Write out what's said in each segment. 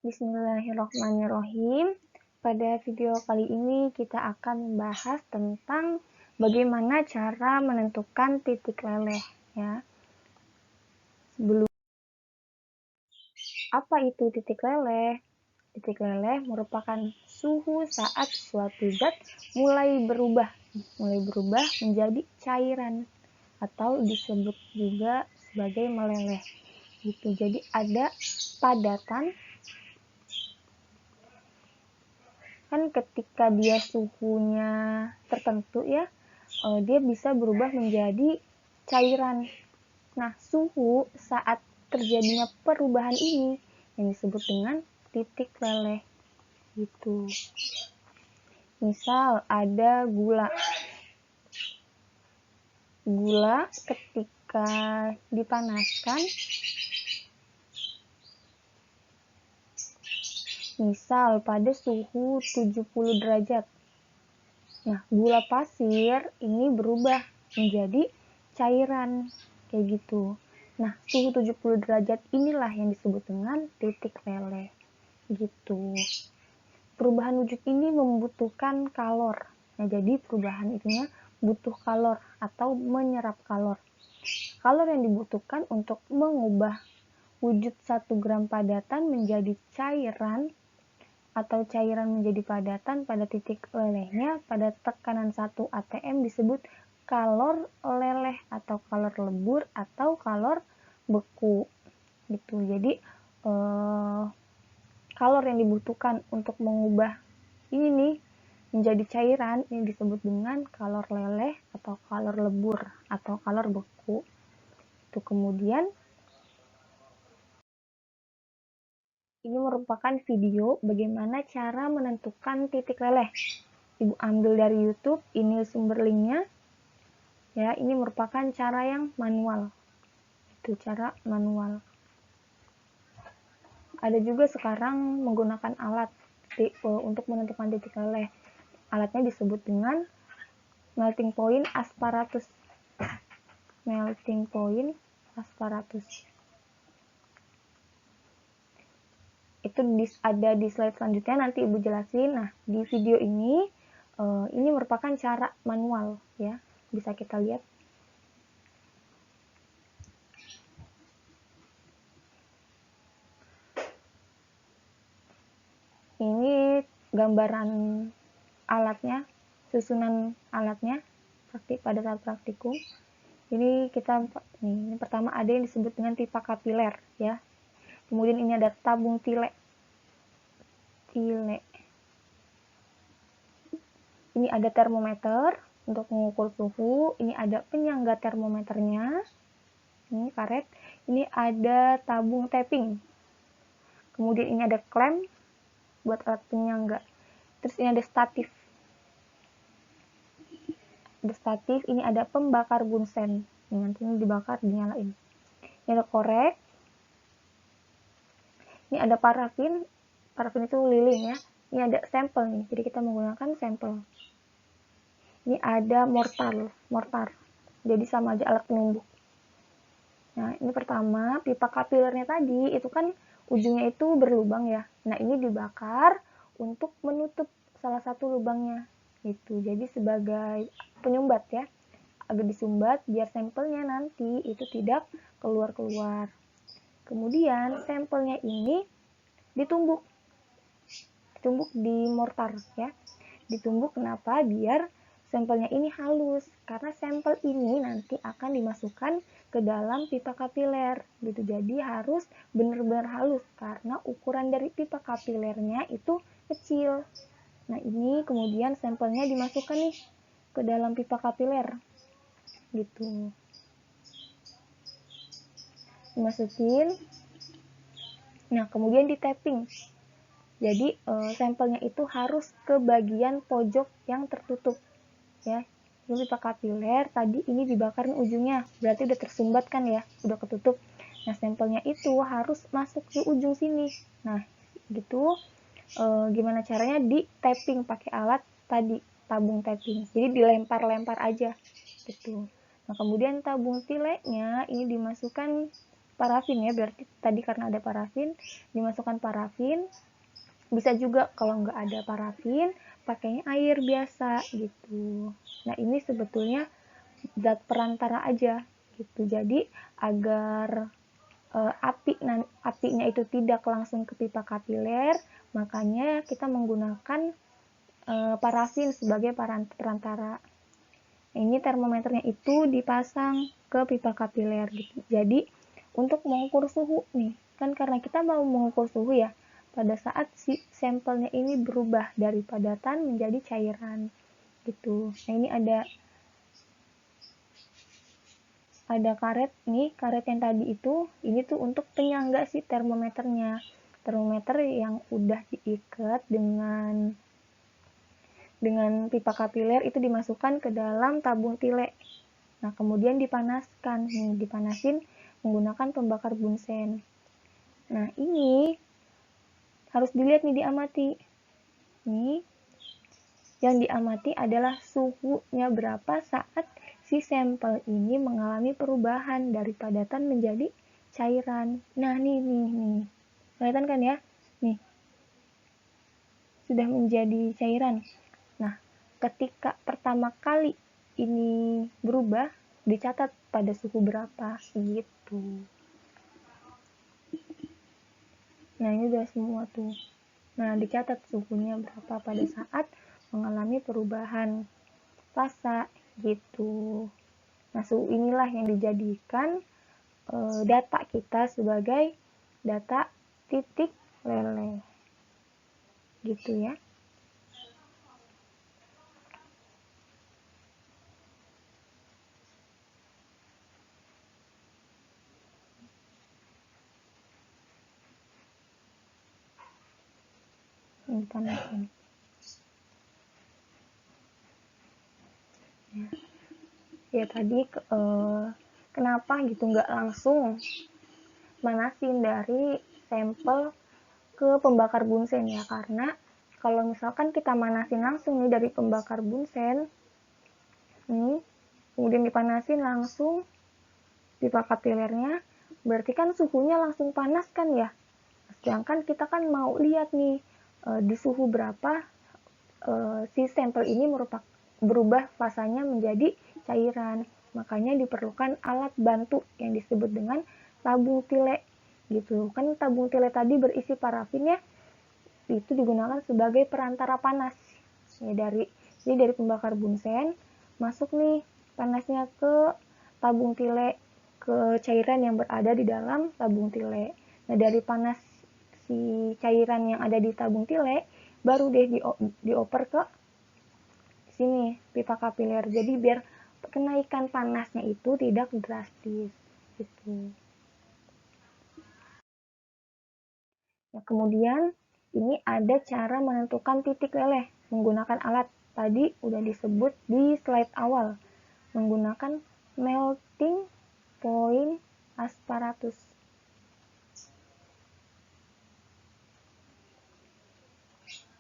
Bismillahirrahmanirrahim. Pada video kali ini kita akan membahas tentang bagaimana cara menentukan titik leleh ya. Apa itu titik leleh? Titik leleh merupakan suhu saat suatu zat mulai berubah menjadi cairan atau disebut juga sebagai meleleh. Gitu. Jadi ada padatan. Kan ketika dia suhunya tertentu ya, dia bisa berubah menjadi cairan. Nah, suhu saat terjadinya perubahan ini yang disebut dengan titik leleh gitu. Misal ada gula. Gula ketika dipanaskan, misal pada suhu 70 derajat. Nah, gula pasir ini berubah menjadi cairan kayak gitu. Nah, suhu 70 derajat inilah yang disebut dengan titik leleh gitu. Perubahan wujud ini membutuhkan kalor. Nah, jadi perubahan itunya butuh kalor atau menyerap kalor. Kalor yang dibutuhkan untuk mengubah wujud 1 gram padatan menjadi cairan atau cairan menjadi padatan pada titik lelehnya pada tekanan 1 atm disebut kalor leleh atau kalor lebur atau kalor beku gitu. Jadi kalor yang dibutuhkan untuk mengubah ini nih menjadi cairan ini disebut dengan kalor leleh atau kalor lebur atau kalor beku. Itu kemudian ini merupakan video bagaimana cara menentukan titik leleh. Ibu ambil dari YouTube, ini sumber linknya. Ya, ini merupakan cara yang manual. Itu cara manual. Ada juga sekarang menggunakan alat untuk menentukan titik leleh. Alatnya disebut dengan melting point asparatus. Melting point asparatus. Itu ada di slide selanjutnya, nanti Ibu jelasin. Nah, di video ini merupakan cara manual ya. Bisa kita lihat. Ini gambaran alatnya, susunan alatnya pada saat praktikum. Ini ini pertama ada yang disebut dengan pipa kapiler ya. Kemudian ini ada tabung tile. Ini ada termometer untuk mengukur suhu. Ini ada penyangga termometernya. Ini karet. Ini ada tabung tapping. Kemudian ini ada klem buat alat penyangga. Terus ini ada statif. Ini ada pembakar bunsen. Nanti ini dibakar, dinyalain. Ini ada korek. Ini ada parafin. Parafin itu lilin ya. Ini ada sampel nih. Jadi kita menggunakan sampel. Ini ada mortar. Jadi sama aja alat penumbuk. Nah, ini pertama, pipa kapilernya tadi itu kan ujungnya itu berlubang ya. Nah, ini dibakar untuk menutup salah satu lubangnya. Gitu. Jadi sebagai penyumbat ya. Agak disumbat biar sampelnya nanti itu tidak keluar-keluar. Kemudian sampelnya ini ditumbuk di mortar ya. Ditumbuk kenapa? Biar sampelnya ini halus, karena sampel ini nanti akan dimasukkan ke dalam pipa kapiler gitu. Jadi harus benar-benar halus karena ukuran dari pipa kapilernya itu kecil. Nah, ini kemudian sampelnya dimasukkan nih ke dalam pipa kapiler gitu. Dimasukin. Nah, kemudian di tapping. Jadi sampelnya itu harus ke bagian pojok yang tertutup ya. Ini pipa kapiler tadi ini dibakar ujungnya, berarti udah tersumbat kan ya, udah ketutup. Nah, sampelnya itu harus masuk ke ujung sini. Nah, gitu. Gimana caranya? Di tapping pakai alat tadi, tabung tapping. Jadi dilempar-lempar aja gitu. Nah, kemudian tabung tilenya ini dimasukkan parafin ya, berarti tadi karena ada parafin, dimasukkan parafin. Bisa juga kalau nggak ada parafin, pakainya air biasa gitu. Nah ini sebetulnya zat perantara aja gitu. Jadi agar apinya itu tidak langsung ke pipa kapiler, makanya kita menggunakan parafin sebagai perantara. Ini termometernya itu dipasang ke pipa kapiler gitu. Jadi untuk mengukur suhu nih, kan karena kita mau mengukur suhu ya, pada saat si sampelnya ini berubah dari padatan menjadi cairan gitu. Nah ini ada karet nih, karet yang tadi itu, ini tuh untuk penyangga si termometernya. Termometer yang udah diikat dengan pipa kapiler itu dimasukkan ke dalam tabung tile. Nah, kemudian dipanaskan. Nih, dipanasin menggunakan pembakar bunsen. Nah, ini harus dilihat nih, diamati. Nih, yang diamati adalah suhunya berapa saat si sampel ini mengalami perubahan dari padatan menjadi cairan. Nah, nih. Kelihatan kan ya? Nih, sudah menjadi cairan. Nah, ketika pertama kali ini berubah, dicatat pada suhu berapa gitu. Nah, ini udah semua tuh. Nah, dicatat suhunya berapa pada saat mengalami perubahan fasa gitu. Nah, suhu inilah yang dijadikan data kita sebagai data titik leleh. Gitu ya. Ini panasin. Ya tadi kenapa gitu nggak langsung manasin dari sampel ke pembakar bunsen ya, karena kalau misalkan kita manasin langsung nih dari pembakar bunsen nih, kemudian dipanasin langsung pipa kapilernya, berarti kan suhunya langsung panas kan ya. Sedangkan kita kan mau lihat nih di suhu berapa si sampel ini berubah fasanya menjadi cairan. Makanya diperlukan alat bantu yang disebut dengan tabung tile gitu. Kan tabung tile tadi berisi parafin ya, itu digunakan sebagai perantara panas. Ya, jadi dari pembakar bunsen masuk nih panasnya ke tabung tile, ke cairan yang berada di dalam tabung tile. Nah, dari panas si cairan yang ada di tabung tile baru deh dioper ke sini pipa kapiler. Jadi biar kenaikan panasnya itu tidak drastis gitu. Nah, kemudian ini ada cara menentukan titik leleh menggunakan alat. Tadi udah disebut di slide awal, menggunakan melting point asparatus.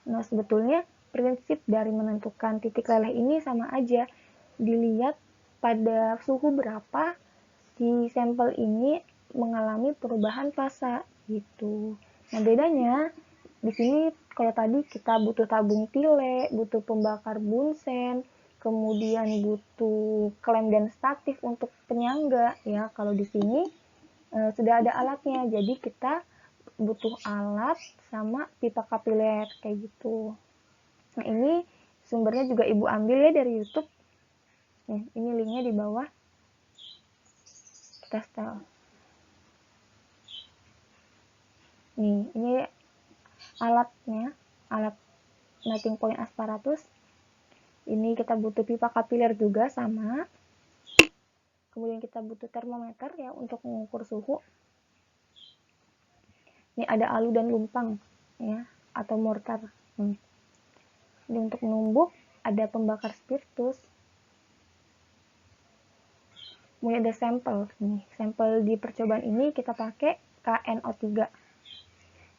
Nah, sebetulnya prinsip dari menentukan titik leleh ini sama aja. Dilihat pada suhu berapa si sampel ini mengalami perubahan fasa gitu. Nah, bedanya di sini kalau tadi kita butuh tabung tile, butuh pembakar bunsen, kemudian butuh klem dan statif untuk penyangga ya. Kalau di sini sudah ada alatnya, jadi kita butuh alat sama pipa kapiler kayak gitu. Nah, ini sumbernya juga Ibu ambil ya dari YouTube. Nih, ini linknya di bawah. Kita setel. Nih, ini alatnya, alat melting point asparatus. Ini kita butuh pipa kapiler juga sama. Kemudian kita butuh termometer ya untuk mengukur suhu. Ini ada alu dan lumpang ya, atau mortar. Ini untuk menumbuk ada pembakar spiritus. Kemudian ada sampel. Nih, sampel di percobaan ini kita pakai KNO3.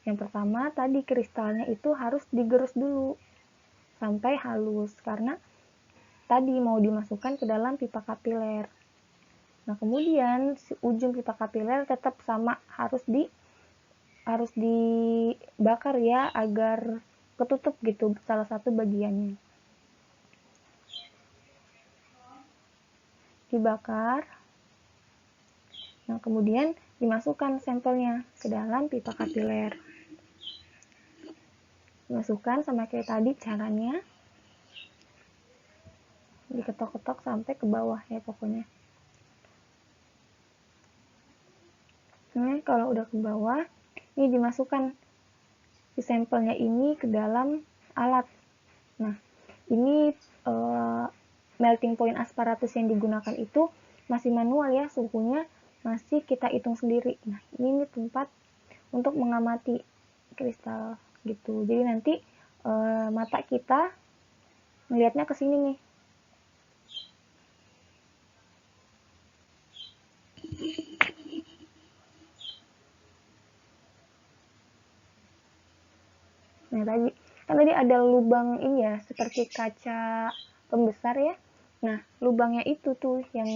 Yang pertama tadi kristalnya itu harus digerus dulu sampai halus karena tadi mau dimasukkan ke dalam pipa kapiler. Nah, kemudian si ujung pipa kapiler tetap sama, harus dibakar ya agar ketutup gitu salah satu bagiannya. Dibakar. Nah, kemudian dimasukkan sampelnya ke dalam pipa kapiler. Dimasukkan sama kayak tadi caranya. Diketok-ketok sampai ke bawah ya pokoknya. Nah, kalau udah ke bawah, ini dimasukkan si sampelnya ini ke dalam alat. Nah, ini melting point asparatus yang digunakan itu masih manual ya, suhunya masih kita hitung sendiri. Nah, ini tempat untuk mengamati kristal gitu. Jadi nanti mata kita melihatnya ke sini nih. Nah, tadi ada lubang ini ya, seperti kaca pembesar ya. Nah, lubangnya itu tuh yang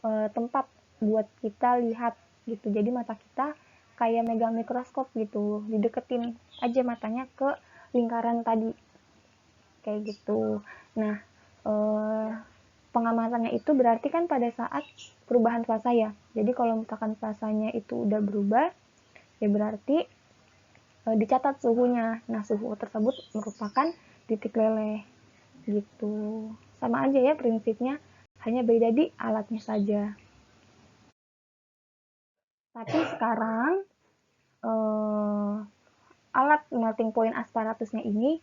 tempat buat kita lihat gitu. Jadi mata kita kayak megang mikroskop gitu, dideketin aja matanya ke lingkaran tadi kayak gitu. Nah, pengamatannya itu berarti kan pada saat perubahan fasa ya. Jadi kalau misalkan fasanya itu udah berubah, ya berarti dicatat suhunya. Nah, suhu tersebut merupakan titik leleh gitu. Sama aja ya prinsipnya, hanya beda di alatnya saja. Tapi sekarang alat melting point asparatusnya ini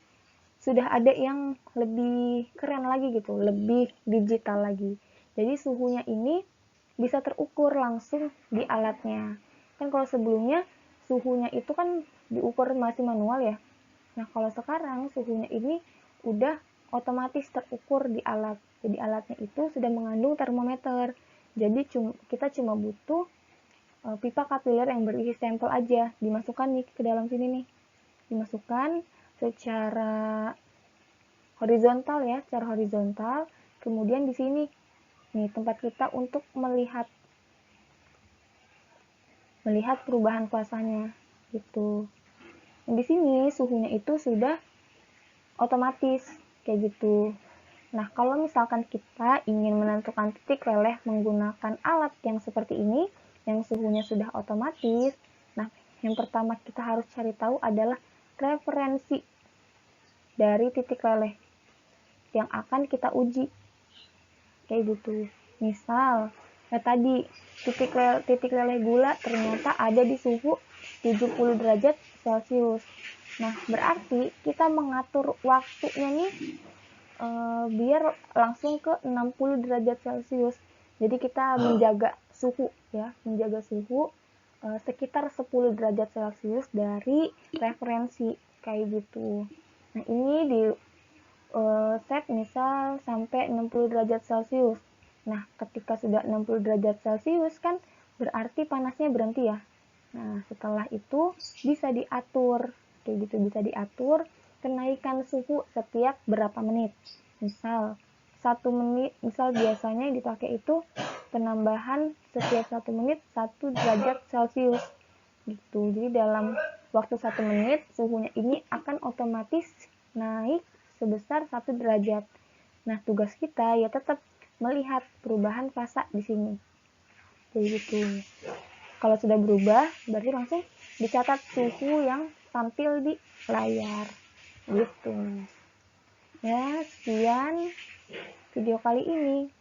sudah ada yang lebih keren lagi gitu, lebih digital lagi. Jadi suhunya ini bisa terukur langsung di alatnya. Kan kalau sebelumnya suhunya itu kan diukur masih manual ya. Nah, kalau sekarang suhunya ini udah otomatis terukur di alat. Jadi alatnya itu sudah mengandung termometer. Jadi kita cuma butuh pipa kapiler yang berisi sampel aja, dimasukkan nih ke dalam sini nih. Dimasukkan secara horizontal ya, secara horizontal. Kemudian di sini nih tempat kita untuk melihat perubahan fasanya gitu. Nah, di sini suhunya itu sudah otomatis kayak gitu. Nah, kalau misalkan kita ingin menentukan titik leleh menggunakan alat yang seperti ini, yang suhunya sudah otomatis, nah, yang pertama kita harus cari tahu adalah referensi dari titik leleh yang akan kita uji. Kayak gitu. Misal, tadi titik leleh gula ternyata ada di suhu 70 derajat Celcius. Nah, berarti kita mengatur waktunya nih biar langsung ke 60 derajat Celcius. Jadi kita menjaga suhu ya, menjaga suhu sekitar 10 derajat Celcius dari referensi kayak gitu. Nah, ini di set misal sampai 60 derajat Celcius. Nah, ketika sudah 60 derajat Celcius kan berarti panasnya berhenti ya. Nah, setelah itu bisa diatur, kayak gitu bisa diatur kenaikan suhu setiap berapa menit. Misal 1 menit, misal biasanya yang dipakai itu penambahan setiap 1 menit 1 derajat Celcius gitu. Jadi dalam waktu 1 menit suhunya ini akan otomatis naik sebesar 1 derajat. Nah, tugas kita ya tetap melihat perubahan fasa di sini. Jadi gitu. Kalau sudah berubah, berarti langsung dicatat suhu yang tampil di layar. Gitu. Ya, sekian video kali ini.